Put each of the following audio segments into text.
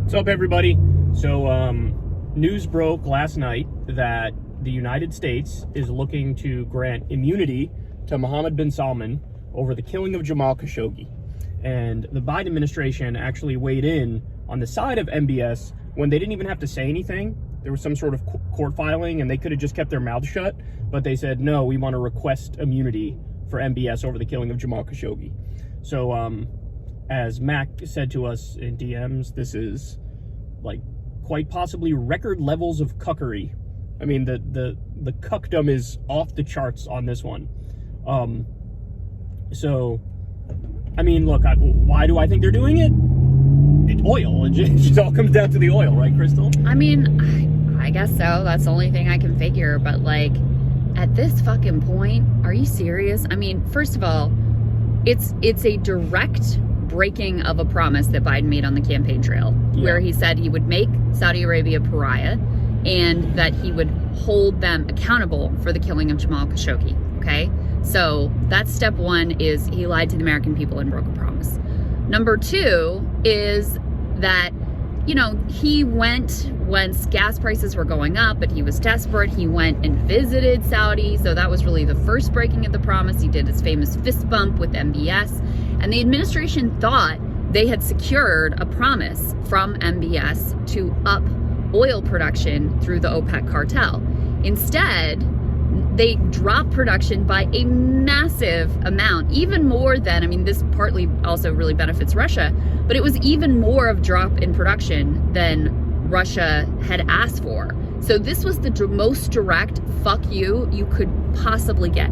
What's up, everybody? So, news broke last night that the United States is looking to grant immunity to Mohammed bin Salman over the killing of Jamal Khashoggi. And the Biden administration actually weighed in on the side of MBS when they didn't even have to say anything. There was some sort of court filing and they could have just kept their mouths shut, but they said, no, we want to request immunity for MBS over the killing of Jamal Khashoggi. So, as Mac said to us in DMs, this is like quite possibly record levels of cuckery. I mean, the cuckdom is off the charts on this one. So, I mean, look, why do I think they're doing it? It's oil. It just all comes down to the oil, right, Crystal? I mean, I guess so. That's the only thing I can figure. But, like, at this fucking point, are you serious? I mean, first of all, it's a direct breaking of a promise that Biden made on the campaign trail, where he said he would make Saudi Arabia pariah and that he would hold them accountable for the killing of Jamal Khashoggi. Okay, so that's step one, is he lied to the American people and broke a promise. Number two is that, you know, he went once gas prices were going up, but he was desperate. He went and visited Saudi. So that was really the first breaking of the promise. He did his famous fist bump with MBS. And the administration thought they had secured a promise from MBS to up oil production through the OPEC cartel. Instead, they dropped production by a massive amount, even more than, I mean, this partly also really benefits Russia, but it was even more of drop in production than Russia had asked for. So this was the most direct fuck you could possibly get.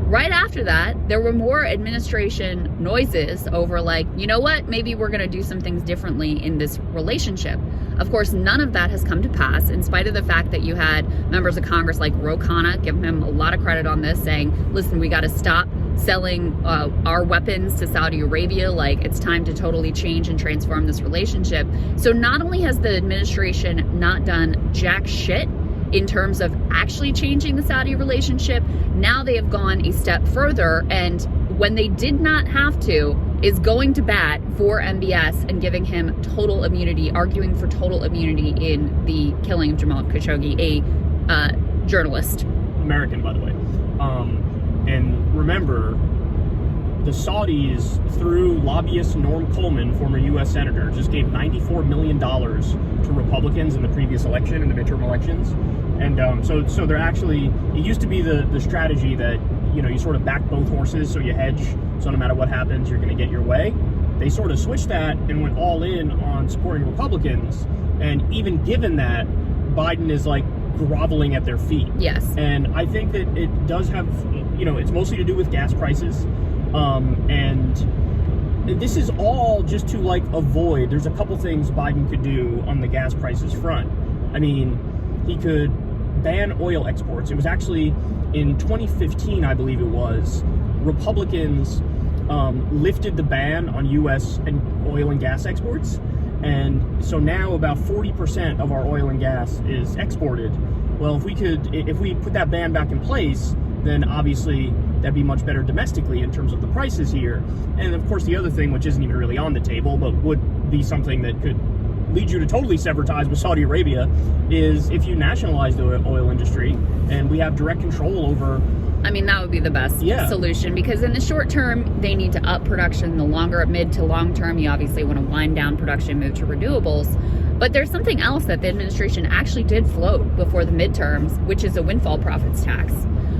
Right after that, there were more administration noises over, like, you know what, maybe we're going to do some things differently in this relationship. Of course, none of that has come to pass, in spite of the fact that you had members of Congress like Ro Khanna, give him a lot of credit on this, saying, listen, we got to stop selling our weapons to Saudi Arabia. Like, it's time to totally change and transform this relationship. So not only has the administration not done jack shit in terms of actually changing the Saudi relationship, now they have gone a step further, and when they did not have to, is going to bat for MBS and giving him total immunity, arguing for total immunity in the killing of Jamal Khashoggi, a journalist. American, by the way. And remember, the Saudis, through lobbyist Norm Coleman, former U.S. Senator, just gave $94 million to Republicans in the previous election, in the midterm elections. And so they're actually, it used to be the strategy that, you know, you sort of back both horses, so you hedge, so no matter what happens, you're going to get your way. They sort of switched that and went all in on supporting Republicans. And even given that, Biden is like groveling at their feet. Yes. And I think that it does have, you know, it's mostly to do with gas prices. And this is all just to, like, avoid, there's a couple things Biden could do on the gas prices front. I mean, he could ban oil exports. It was actually in 2015, I believe it was, Republicans lifted the ban on U.S. and oil and gas exports. And so now about 40% of our oil and gas is exported. Well, if we put that ban back in place, then obviously that'd be much better domestically in terms of the prices here. And of course, the other thing, which isn't even really on the table, but would be something that could lead you to totally sever ties with Saudi Arabia, is if you nationalize the oil industry and we have direct control over. I mean, that would be the best solution, because in the short term, they need to up production. The longer, mid to long term, you obviously want to wind down production, move to renewables. But there's something else that the administration actually did float before the midterms, which is a windfall profits tax,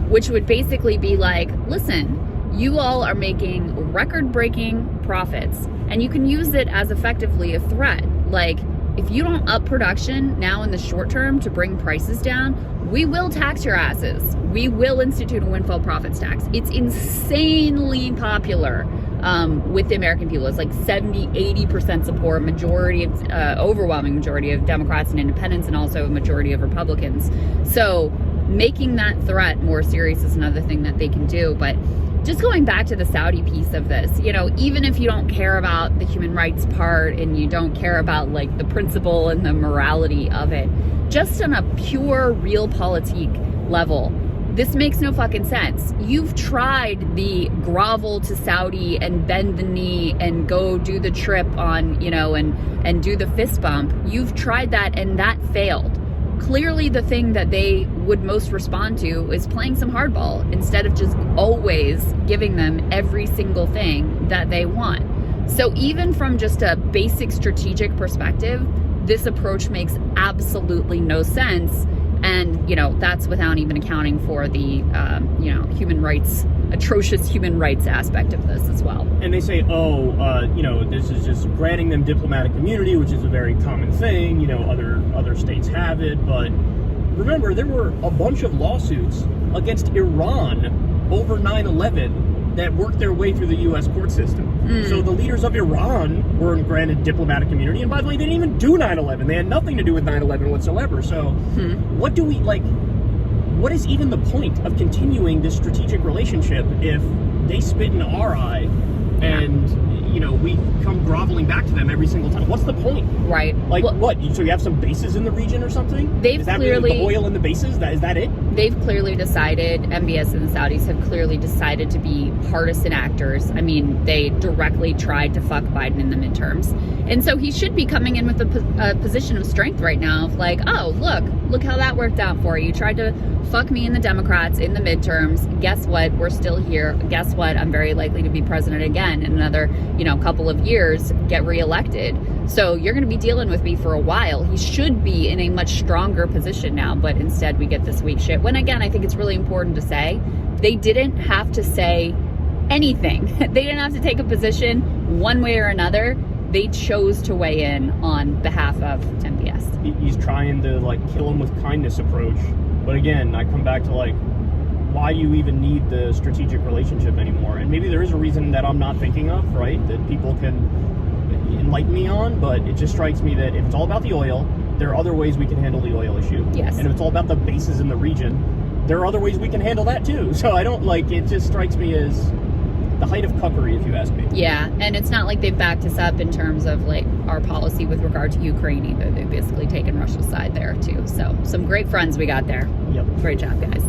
which would basically be like, listen, you all are making record-breaking profits, and you can use it as effectively a threat. Like, if you don't up production now in the short term to bring prices down, we will tax your asses. We will institute a windfall profits tax. It's insanely popular with the American people. It's like 70-80% support, overwhelming majority of Democrats and independents, and also a majority of Republicans. So making that threat more serious is another thing that they can do. But just going back to the Saudi piece of this, you know, even if you don't care about the human rights part and you don't care about, like, the principle and the morality of it, just on a pure realpolitik level, this makes no fucking sense. You've tried the grovel to Saudi and bend the knee and go do the trip on, you know, and do the fist bump. You've tried that and that failed. Clearly the thing that they would most respond to is playing some hardball instead of just always giving them every single thing that they want. So even from just a basic strategic perspective, this approach makes absolutely no sense. And, you know, that's without even accounting for the, you know, atrocious human rights aspect of this as well. And they say, you know, this is just granting them diplomatic immunity, which is a very common thing. You know, other states have it. But remember, there were a bunch of lawsuits against Iran over 9/11 that worked their way through the U.S. court system. So the leaders of Iran were granted diplomatic immunity. And by the way, they didn't even do 9/11. They had nothing to do with 9/11 whatsoever. So what do we, like, what is even the point of continuing this strategic relationship if they spit in our eye and, you know, we come groveling back to them every single time? What's the point? Right. Like, well, what? So you have some bases in the region or something? They've is that clearly... the oil in the bases? Is that it? They've clearly decided, MBS and the Saudis have clearly decided to be partisan actors. I mean, they directly tried to fuck Biden in the midterms. And so he should be coming in with a position of strength right now of like, oh, look how that worked out for you. You tried to fuck me and the Democrats in the midterms. Guess what? We're still here. Guess what? I'm very likely to be president again in another, you know, couple of years, get reelected. So you're going to be dealing with me for a while. He should be in a much stronger position now, but instead we get this weak shit. When again, I think it's really important to say, they didn't have to say anything. They didn't have to take a position one way or another. They chose to weigh in on behalf of MBS. He's trying to, like, kill him with kindness approach. But again, I come back to, like, why do you even need the strategic relationship anymore? And maybe there is a reason that I'm not thinking of, right? That people can enlighten me on, but it just strikes me that if it's all about the oil, there are other ways we can handle the oil issue. Yes. And if it's all about the bases in the region, there are other ways we can handle that too. So I don't, like, it just strikes me as the height of cuckery, if you ask me. Yeah, and it's not like they've backed us up in terms of, like, our policy with regard to Ukraine either. They've basically taken Russia's side there too. So some great friends we got there. Yep. Great job, guys.